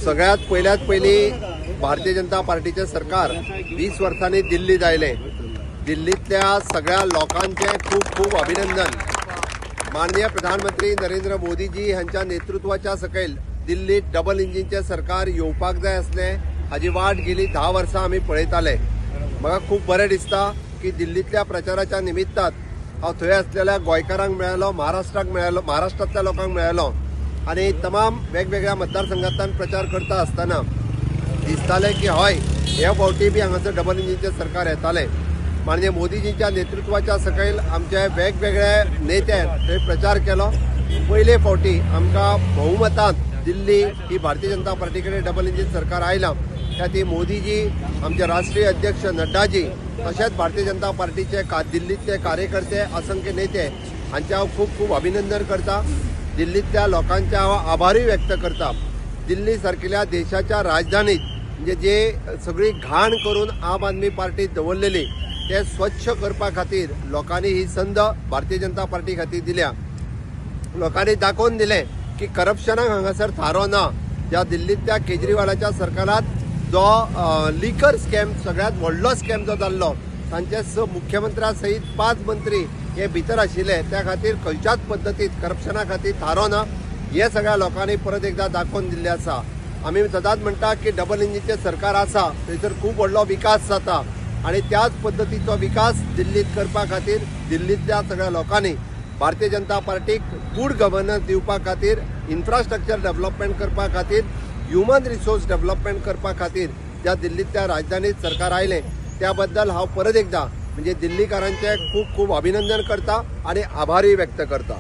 सगळ्यात पहिली भारतीय जनता पार्टीचे सरकार 20 वर्षांनी दिल्लीत आयले. दिल्लीतल्या सगळ्या लोकांचे खूप खूप अभिनंदन. माननीय प्रधानमंत्री नरेंद्र मोदीजी यांच्या नेतृत्वाच्या सकयल दिल्लीत डबल इंजिनचे सरकार येवपाक जाय असले हाजी वाट गेली 10 वर्सां आमी पळयताले. म्हाका खूप बरें दिसता की दिल्लीतल्या प्रचाराच्या निमित्तात हांव थंय असलेल्या गोंयकारांक मेळ्ळो, महाराष्ट्रातल्या लोकांक मेळ्ळो आणि तमाम वेगवेगळ्या मतदारसंघांतल्यान प्रचार करता आसतना दिसतालें की हय हे फावटी बी हांगासर डबल इंजिनचे सरकार येतालें. माननीय मोदीजींच्या नेतृत्वाच्या सकयल आमचे वेगवेगळे नेते थंय प्रचार केलो. पयले फावटी आमकां भोवमतान दिल्ली ही भारतीय जनता पार्टी कडेन डबल इंजिन सरकार आयलां. त्या ती मोदीजी, आमचे राष्ट्रीय अध्यक्ष नड्डाजी, तशेंच भारतीय जनता पार्टीचे दिल्लीतले कार्यकर्ते, असंख्य नेते हांचे हांव खूप खूप अभिनंदन करता. दिल्लीतल्या लोकांचे हांव आभारूय व्यक्त करता. दिल्ली सारकिल्या देशाच्या राजधानीत म्हणजे जे सगळी घाण करून आम आदमी पार्टी दवरलेली ते स्वच्छ करपा खातीर लोकांनी ही संद भारतीय जनता पार्टी खातीर दिल्या. लोकांनी दाखोवन दिलें की करप्शनाक हांगासर थारो ना. ज्या दिल्लीतल्या केजरीवालाच्या सरकारात जो लिकर स्कॅम सगळ्यात व्हडलो स्कॅम जो जाल्लो तांचे मुख्यमंत्र्या सहीत 5 मंत्री हे भितर आशिल्ले, त्या खातीर खंयच्याच पद्दतीत करप्शना खातीर थारो ना हे सगळ्या लोकांनी परत एकदा दाखोवन दिल्लें आसा. आमी सदांच म्हणटा की डबल इंजिनचे सरकार आसा थंयसर खूब व्हडलो विकास जाता आणि त्याच पद्दतीचो विकास दिल्लीत करपा खातीर दिल्लीतल्या सगळ्या लोकांनी भारतीय जनता पार्टीक गुड गव्हर्नन्स दिवपा खातीर, इन्फ्रास्ट्रक्चर डेव्हलपमेंट करपा खातीर, ह्युमन रिसोर्स डेव्हलपमेंट करपा खातीर ज्या दिल्लीतल्या राजधानीत सरकार आयलें त्या बद्दल हांव परत एकदा म्हणजे दिल्लीकारांचे खूप खूप अभिनंदन करता आणि आभारय व्यक्त करता.